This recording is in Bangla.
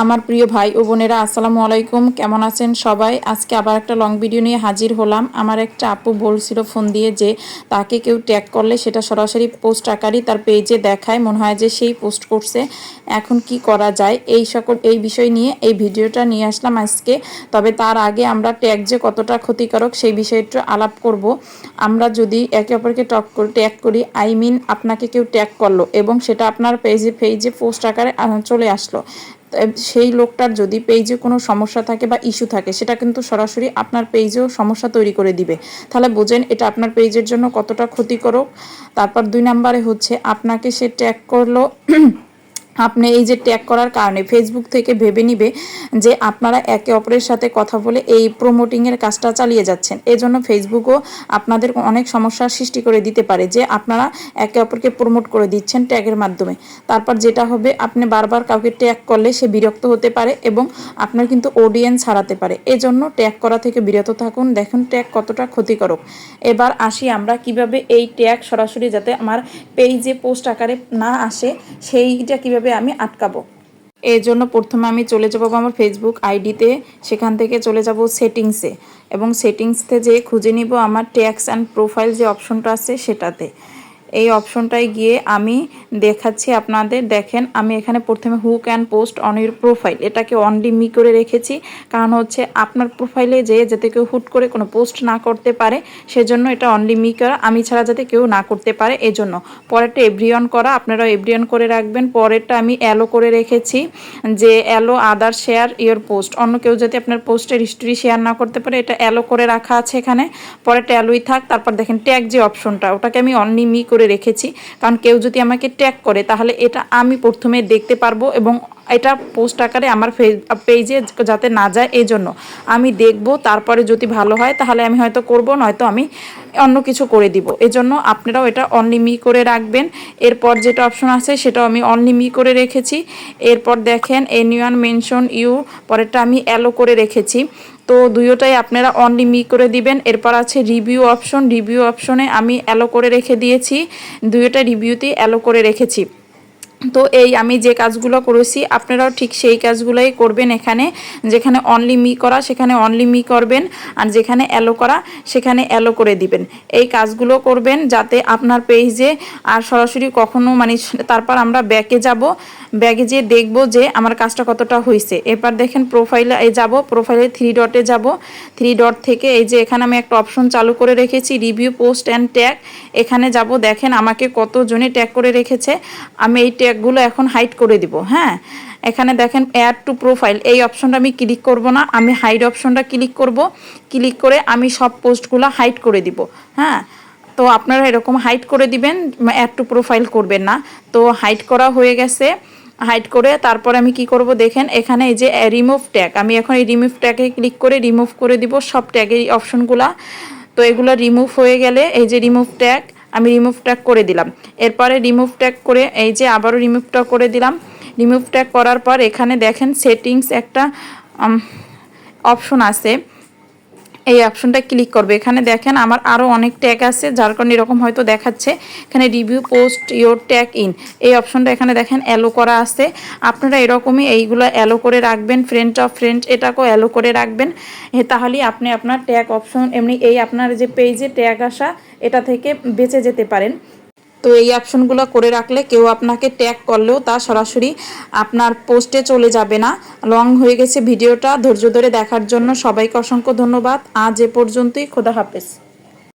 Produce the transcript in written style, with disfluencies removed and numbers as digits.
আমার প্রিয় ভাই ও বোনেরা আসসালামু আলাইকুম, কেমন আছেন সবাই। আজকে আবার একটা লং ভিডিও নিয়ে হাজির হলাম। আমার একটা আপু বলছিল ফোন দিয়ে যে তাকে কেউ ট্যাগ করলে সেটা সরাসরি পোস্ট আকারই তার পেজে দেখায়, মনে হয় যে সেই পোস্ট করছে। এখন কি করা যায় এই বিষয় নিয়ে এই ভিডিওটা নিয়ে আসলাম আজকে। তবে তার আগে আমরা ট্যাগ যে কতটা ক্ষতিকারক সেই বিষয়টা আলাপ করব। আমরা যদি একে অপরকে ট্যাগ করি, আপনাকে কেউ ট্যাগ করলো এবং সেটা আপনার পেজে পোস্ট আকারে চলে আসলো, সেই লোকটার যদি পেজে কোনো সমস্যা থাকে বা ইস্যু থাকে, সেটা কিন্তু সরাসরি আপনার পেজেও সমস্যা তৈরি করে দিবে। তাহলে বোঝেন এটা আপনার পেজের জন্য কতটা ক্ষতিকারক। তারপর 2 নম্বরে হচ্ছে, আপনাকে সে ট্যাগ করলো, আপনি এই যে ট্যাগ করার কারণে ফেসবুক থেকে ভেবে নিবে যে আপনারা একে অপরের সাথে কথা বলে এই প্রমোটিংয়ের কাজটা চালিয়ে যাচ্ছেন। এজন্য ফেসবুকও আপনাদের অনেক সমস্যার সৃষ্টি করে দিতে পারে যে আপনারা একে অপরকে প্রমোট করে দিচ্ছেন ট্যাগের মাধ্যমে। তারপর যেটা হবে, আপনি বারবার কাউকে ট্যাগ করলে সে বিরক্ত হতে পারে এবং আপনার কিন্তু অডিয়েন্স হারাতে পারে। এজন্য ট্যাগ করা থেকে বিরত থাকুন। দেখুন ট্যাগ কতটা ক্ষতিকারক। এবার আসি আমরা কিভাবে এই ট্যাগ সরাসরি যাতে আমার পেজে পোস্ট আকারে না আসে সেইটা কিভাবে আমি আটকাবো। এই জন্য প্রথমে আমি চলে যাব আমার ফেসবুক আইডিতে, সেখান থেকে চলে যাব সেটিংসে এবং সেটিংসতে যেয়ে খুঁজে নিব আমার ট্যাগস অ্যান্ড প্রোফাইল যে অপশনটা আছে সেটাতে। এই অপশনটায় গিয়ে আমি দেখাচ্ছি আপনাদের, দেখেন আমি এখানে প্রথমে who can post on your profile এটাকে অনলি মি করে রেখেছি, কারণ হচ্ছে আপনার প্রোফাইলে যাতে কেউ হুট করে কোনো পোস্ট না করতে পারে, সেজন্য এটা অনলি মি করা, আমি ছাড়া যাতে কেউ না করতে পারে এজন্য। পরেরটা এভরিওয়ান করা, আপনারাও এভরিওয়ান করে রাখবেন। পরেরটা আমি অ্যালো করে রেখেছি যে allow other share your post, অন্য কেউ যাতে আপনার পোস্টের হিস্ট্রি শেয়ার না করতে পারে, এটা অ্যালো করে রাখা আছে এখানে। পরেরটা অ্যালোই থাক। তারপর দেখেন ট্যাগ যে অপশনটা, ওটাকে আমি অনলি মি করে রেখেছি, কারণ কেউ যদি আমাকে ট্যাগ করে তাহলে এটা আমি প্রথমে দেখতে পারবো এবং এটা পোস্ট আকারে আমার পেজে যাতে না যায় এই জন্য আমি দেখব। তারপরে যদি ভালো হয় তাহলে আমি হয়তো করব, নয়তো আমি অন্য কিছু করে দিব। এজন্য আপনারাও এটা অনলি মি করে রাখবেন। এরপর যেটা অপশন আছে সেটাও আমি অনলি মি করে রেখেছি। এরপর দেখেন এনিওয়ান মেনশন ইউ, পরেরটা আমি অ্যালো করে রেখেছি। তো দুইটাই আপনারা অনলি মি করে দিবেন। এরপর আছে রিভিউ অপশন, রিভিউ অপশনে আমি অ্যালো করে রেখে দিয়েছি, দুইটা রিভিউতেই অ্যালো করে রেখেছি। তো এই আমি যে কাজগুলো করেছি আপনারাও ঠিক সেই কাজগুলোই করবেন। এখানে যেখানে অনলি মি করা সেখানে অনলি মি করবেন, আর যেখানে অ্যালো করা সেখানে অ্যালো করে দিবেন। এই কাজগুলো করবেন যাতে আপনার পেজে আর সরাসরি কখনো তারপর আমরা ব্যাকে যাব, ব্যাগে যেয়ে দেখব যে আমার কাজটা কতটা হয়েছে। এবার দেখেন প্রোফাইলে যাব, প্রোফাইলে 3 ডটে যাব, 3 ডট থেকে এই যে এখানে আমি একটা অপশন চালু করে রেখেছি রিভিউ পোস্ট অ্যান্ড ট্যাগ, এখানে যাব। দেখেন আমাকে কতজনে ট্যাগ করে রেখেছে, আমি এই ট্যাগগুলো এখন হাইড করে দিব। হ্যাঁ, এখানে দেখেন অ্যাড টু প্রোফাইল, এই অপশনটা আমি ক্লিক করব না, আমি হাইড অপশনটা ক্লিক করব। ক্লিক করে আমি সব পোস্টগুলো হাইড করে দিব। হ্যাঁ, তো আপনারা এরকম হাইড করে দিবেন, অ্যাড টু প্রোফাইল করবেন না। তো হাইড করা হয়ে গেছে, হাইড করে তারপর আমি কি করব দেখেন এখানে এই যে রিমুভ ট্যাগ, আমি এখন এই রিমুভ ট্যাগে ক্লিক করে রিমুভ করে দিব সব ট্যাগের অপশনগুলা। তো এগুলো রিমুভ হয়ে গেলে এই যে রিমুভ ট্যাগ, আমি রিমুভ ট্যাগ করে দিলাম। এরপরে রিমুভ ট্যাগ করে এই যে আবারও রিমুভ ট্যাগ করে দিলাম। রিমুভ ট্যাগ করার পর এখানে দেখেন সেটিংস একটা অপশন আছে, এই অপশনটা ক্লিক করবে। এখানে দেখেন আমার আরও অনেক ট্যাগ আছে, যার কারণে এরকম হয়তো দেখাচ্ছে। এখানে review post your tag in, এই অপশনটা এখানে দেখেন অ্যালো করা আছে। আপনারা এরকমই এইগুলো অ্যালো করে রাখবেন। ফ্রেন্ড অফ ফ্রেন্ড এটাকেও অ্যালো করে রাখবেন, তাহলেই আপনি আপনার ট্যাগ অপশন এমনি এই আপনার যে পেজে ট্যাগ আসা এটা থেকে বেঁচে যেতে পারেন। তো এই অপশনগুলো করে রাখলে কেউ আপনাকে ট্যাগ করলেও তা সরাসরি আপনার পোস্টে চলে যাবে না। লং হয়ে গেছে ভিডিওটা, ধৈর্য ধরে দেখার জন্য সবাইকে অসংখ্য ধন্যবাদ। আজ এ পর্যন্তই, খোদা হাফেজ।